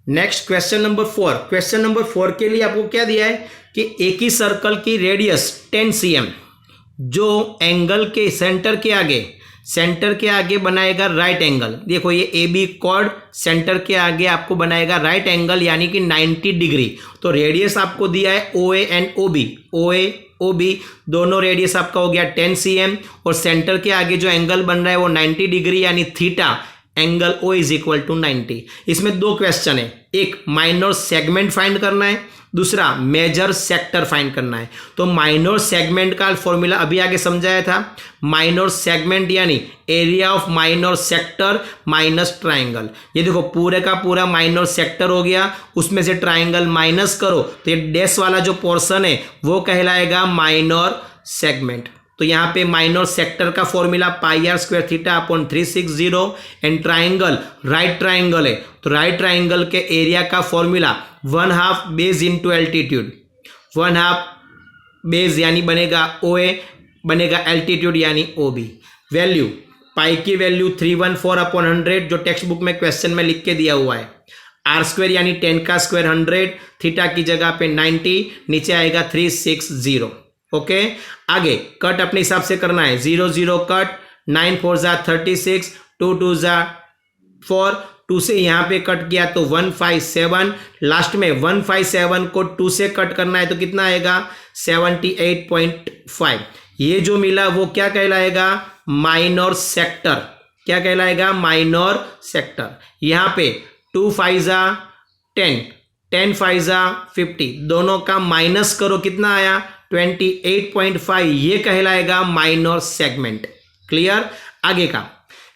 Next question number 4। Question number 4 के लिए आपको क्या दिया है कि एक ही सर्कल की रेडियस 10 cm जो एंगल के सेंटर के आगे बनाएगा राइट एंगल। देखो ये ए बी कॉर्ड सेंटर के आगे आपको बनाएगा राइट एंगल यानी कि 90 डिग्री। तो रेडियस आपको दिया है O A and O B. O A O B दोनों रेडियस आपका हो गया 10 cm और सेंटर के आगे जो एंगल बन रहा है वो 90 डिग्री यानी theta angle O is equal to 90। इसमें दो क्वेश्चन है, एक माइनर सेगमेंट फाइंड करना है, दूसरा मेजर सेक्टर फाइंड करना है। तो माइनर सेगमेंट का फॉर्मूला अभी आगे समझाया था। माइनर सेगमेंट यानी area of minor sector minus triangle. ये देखो पूरे का पूरा माइनर सेक्टर हो गया, उसमें से ट्राइंगल माइनस करो तो ये डैश वाला जो पोर्शन है वो कहलाएगा माइनर सेगमेंट। तो यहाँ पे माइनर सेक्टर का formula pi r square theta upon 360 and triangle right triangle है तो राइट ट्राइंगल के एरिया का formula 1/2 base into altitude. 1/2 base यानी बनेगा ओ ए बनेगा एल्टीट्यूड यानी ओ बी। वैल्यू पाई की वैल्यू 314 अपॉन 100 जो टेक्स्ट बुक में क्वेश्चन में लिख के दिया हुआ है। आर स्क्वायर यानी 10 का स्क्वायर 100, थीटा की जगह पे 90, नीचे आएगा 360। ओके आगे कट अपने हिसाब से करना है। 0 0 कट, 9 4 जा 36, 2 2 जा 4, 2 से यहाँ पे कट किया तो 157। लास्ट में 157 को 2 से कट करना है तो कितना आएगा 78.5। ये जो मिला वो क्या कहलाएगा माइनर सेक्टर। क्या कहलाएगा माइनर सेक्टर। यहाँ पे 2 5 जा 10, 10 5 जा 50, दोनों का माइनस करो कितना आया 28.5। ये कहलाएगा माइनर सेगमेंट। क्लियर। आगे का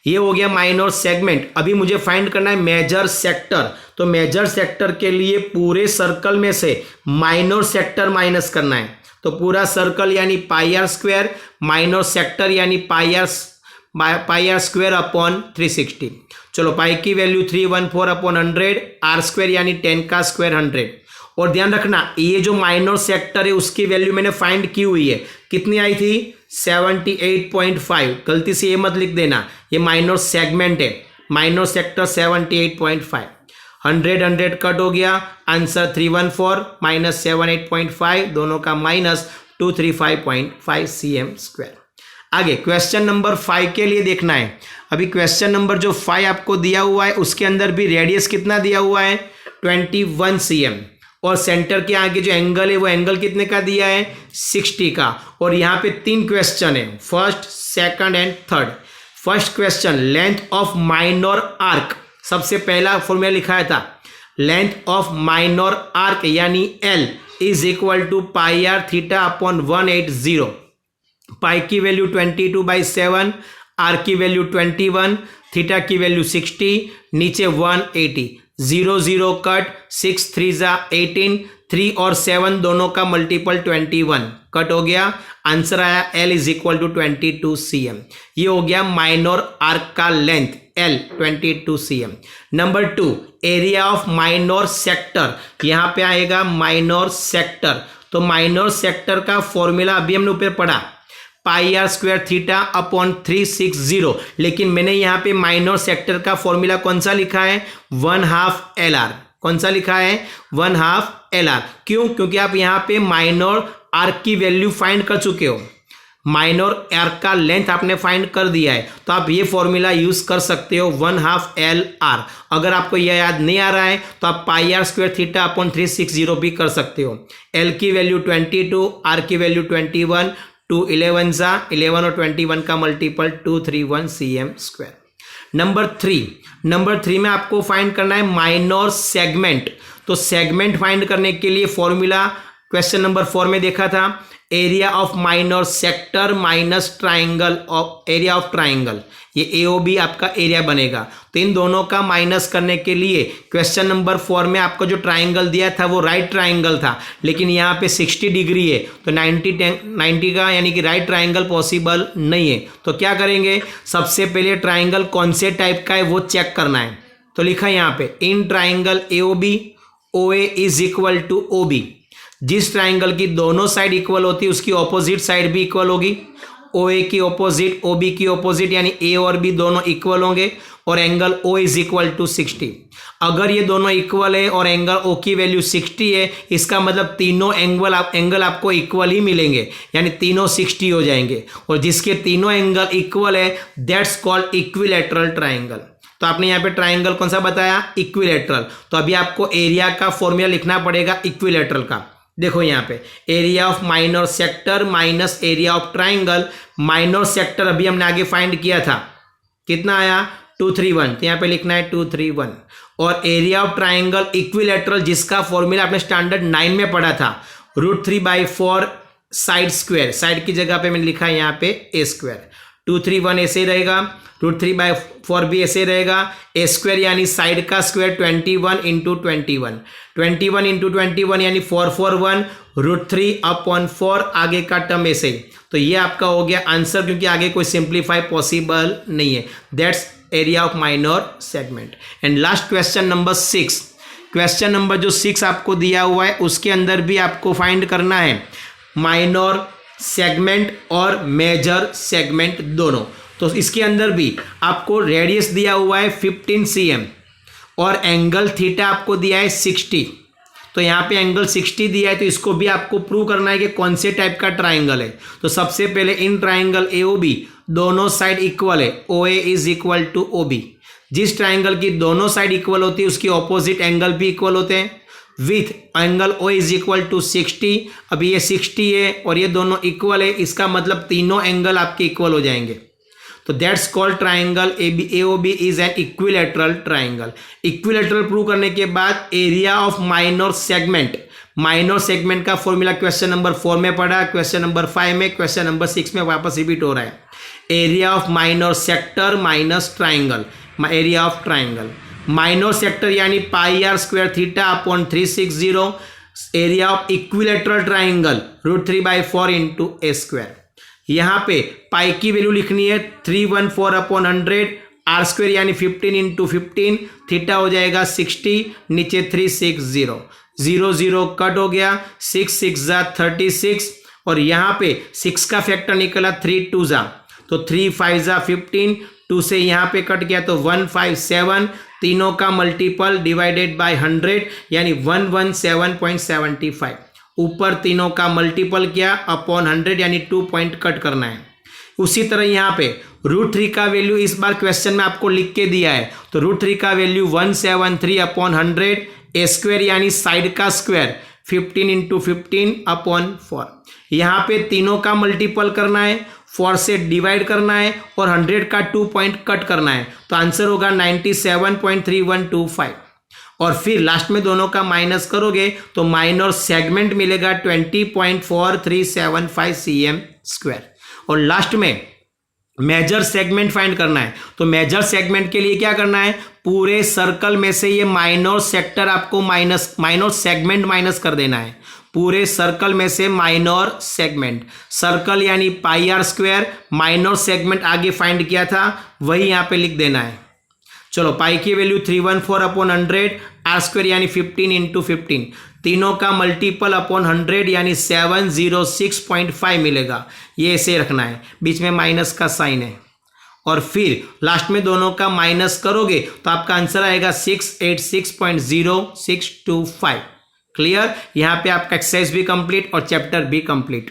ये हो गया माइनर सेगमेंट। अभी मुझे फाइंड करना है मेजर सेक्टर। तो मेजर सेक्टर के लिए पूरे सर्कल में से माइनर सेक्टर माइनस करना है। तो पूरा सर्कल यानी पाई आर स्क्वायर, माइनर सेक्टर यानी पाई आर स्क्वायर अपॉन 360। चलो पाई की वैल्यू 314 अपॉन 100, आर स्क्वायर यानी 10 का स्क्वायर 100। और ध्यान रखना ये जो माइनर सेक्टर है उसकी वैल्यू मैंने फाइंड की हुई है, कितनी आई थी 78.5। गलती से ये मत लिख देना, ये माइनर सेगमेंट है, माइनर सेक्टर 78.5। 100 कट हो गया, आंसर 314 माइनस 78.5 दोनों का माइनस 235.5 cm स्क्वायर। आगे क्वेश्चन नंबर 5 के लिए देखना है। अभी क्वेश्चन नंबर जो 5 आपको दिया हुआ है उसके अंदर भी रेडियस कितना दिया हुआ है 21 cm और सेंटर के आगे जो एंगल है वो एंगल कितने का दिया है 60 का। और यहाँ पे 3 क्वेश्चन है, first second and third. First question length of minor arc, सबसे पहला फॉर्मूला लिखाया था लेंथ ऑफ माइनर आर्क यानी L is equal to pi r theta upon 180। Pi की वैल्यू 22/7, आर की वैल्यू 21, थीटा की वैल्यू 60, नीचे 180। 0 0 कट, 6 3 जा 18, 3 और 7 दोनों का मल्टीपल 21 कट हो गया, आंसर आया L is equal to 22 cm। ये हो गया माइनर आर्क का length L 22 cm। Number 2 area of minor sector, यहाँ पे आएगा माइनर सेक्टर। तो माइनर सेक्टर का फॉर्मूला अभी हमने ऊपर पढ़ा pi r square theta upon 360, लेकिन मैंने यहाँ पे माइनर सेक्टर का फॉर्मूला कौन सा लिखा है 1/2 LR। कौन सा लिखा है 1/2 LR। क्यों? क्योंकि आप यहाँ पे माइनर आर्क की वैल्यू फाइंड कर चुके हो, माइनर आर्क का लेंथ आपने फाइंड कर दिया है, तो आप ये फॉर्मूला यूज कर सकते हो 1/2 LR। अगर आपको यह याद नहीं आ रहा है तो आप पाई आर स्क्वायर थीटा अपॉन 360 भी कर सकते हो। L की वैल्यू 22, R की वैल्यू 21, 2 11 जा 11 और 21 का मल्टीपल 231 cm स्क्वायर। नंबर 3 में आपको फाइंड करना है माइनर सेगमेंट। तो सेगमेंट फाइंड करने के लिए फॉर्मूला क्वेश्चन नंबर 4 में देखा था area of minor sector minus triangle of area of triangle. ये AOB आपका एरिया बनेगा। तो इन दोनों का माइनस करने के लिए क्वेश्चन नंबर 4 में आपको जो ट्राइंगल दिया था वो राइट ट्राइंगल था, लेकिन यहाँ पे 60 डिग्री है तो 90 का यानी कि राइट ट्राइंगल पॉसिबल नहीं है। तो क्या करेंगे, सबसे पहले ट्राइंगल कौन से टाइप का है वो चेक करना है। तो लिखा है यहाँ पे in triangle AOB OA is equal to OB। जिस ट्राइंगल की दोनों साइड इक्वल होती है उसकी ऑपोजिट साइड भी इक्वल होगी, ओ ए की ऑपोजिट ओ बी की ऑपोजिट यानी ए और बी दोनों इक्वल होंगे और angle O is equal to 60। अगर ये दोनों इक्वल है और एंगल ओ की वैल्यू 60 है, इसका मतलब तीनों एंगल आपको इक्वल ही मिलेंगे, यानी तीनों 60 हो जाएंगे। और जिसके तीनों एंगल इक्वल है दैट्स कॉल्ड इक्विलैटरल ट्राइंगल। तो आपने यहाँ पे ट्राइंगल कौन सा बताया? इक्विलैटरल। तो अभी आपको एरिया का फॉर्मूला लिखना पड़ेगा इक्विलैटरल का। देखो यहाँ पे area of minor sector minus area of triangle. Minor sector अभी हमने आगे फाइंड किया था, कितना आया? 231। तो यहाँ पे लिखना है 231। और एरिया ऑफ ट्राइंगल इक्विलैटरल जिसका फॉर्मूला आपने स्टैंडर्ड 9 में पढ़ा था, √3/4 साइड स्क्वायर। साइड की जगह पे मैंने लिखा है यहाँ पे ए स्क्वायर। 231 ऐसे रहेगा, √3/4 भी ऐसे रहेगा। ए स्क्वायर यानी साइड का स्क्वायर 21 × 21, 21 × 21 यानी 441 √3/4 आगे का टर्म ऐसे ही। तो ये आपका हो गया आंसर, क्योंकि आगे कोई सिंप्लीफाई पॉसिबल नहीं है। That's area of minor segment. And last question number 6। Question number जो 6 आपको दिया हुआ है उसके अंदर भी आपको फाइंड करना है माइनर सेगमेंट और मेजर सेगमेंट दोनों। तो इसके अंदर भी आपको रेडियस दिया हुआ है 15 cm और एंगल थीटा आपको दिया है 60। तो यहाँ पे एंगल 60 दिया है, तो इसको भी आपको प्रूव करना है कि कौन से टाइप का ट्राइंगल है। तो सबसे पहले इन ट्राइंगल AOB दोनों साइड इक्वल है, OA is equal to OB। जिस ट्राइंगल की दोनों साइड इक्वल होती है उसकी ऑपोजिट एंगल भी इक्वल होते हैं with angle O is equal to 60। अभी ये 60 है और ये दोनों इक्वल है, इसका मतलब तीनों एंगल आपके इक्वल हो जाएंगे। तो that's called triangle AOB is an equilateral triangle. Equilateral prove करने के बाद area of minor segment, minor segment का फॉर्मूला क्वेश्चन नंबर 4 में पढ़ा, क्वेश्चन नंबर 5 में, क्वेश्चन नंबर 6 में वापस रिपीट हो रहा है। Area of minor sector minus triangle, area of triangle. Minor sector यानी πr² θ/360। Area of equilateral triangle √3/4 × a²। यहाँ पे पाई की वैल्यू लिखनी है 314/100, r² यानी 15 × 15, थीटा हो जाएगा 60, नीचे 360, 0 0 कट हो गया, 6 6 36 और यहाँ पे 6 का फैक्टर निकला 3 2 तो 3 5 15, 2 से यहाँ पे कट गया तो 157, तीनों का मल्टीपल डिवाइडेड बाय 100 यानी 117.75। ऊपर तीनों का मल्टीपल किया अपॉन 100 यानी 2 पॉइंट कट करना है। उसी तरह यहाँ पे √3 का वैल्यू इस बार क्वेश्चन में आपको लिख के दिया है, तो √3 का वैल्यू 173/100, a² यानी साइड का स्क्वायर 15 × 15/4। यहाँ पे तीनों का मल्टीपल करना है, 4 से डिवाइड करना है और 100 का 2 पॉइंट कट करना है, तो आंसर होगा 97.3125। और फिर लास्ट में दोनों का माइनस करोगे तो माइनर सेगमेंट मिलेगा 20.4375 cm²। और लास्ट में मेजर सेगमेंट फाइंड करना है, तो मेजर सेगमेंट के लिए क्या करना है, पूरे सर्कल में से ये माइनर सेक्टर आपको माइनर सेगमेंट माइनस कर देना है। पूरे सर्कल में से माइनर सेगमेंट, सर्कल यानी πr², माइनर सेगमेंट आगे फाइंड किया था वही यहाँ पे लिख देना है। चलो पाई की वैल्यू 314/100, r² यानी 15 × 15, तीनों का मल्टीपल अपॉन 100 यानी 706.5 मिलेगा। ये ऐसे रखना है, बीच में माइनस का साइन है और फिर लास्ट में दोनों का माइनस करोगे तो आपका आंसर आएगा 686.0625। क्लियर? यहाँ पे आपका एक्सरसाइज भी कंप्लीट और चैप्टर भी कंप्लीट।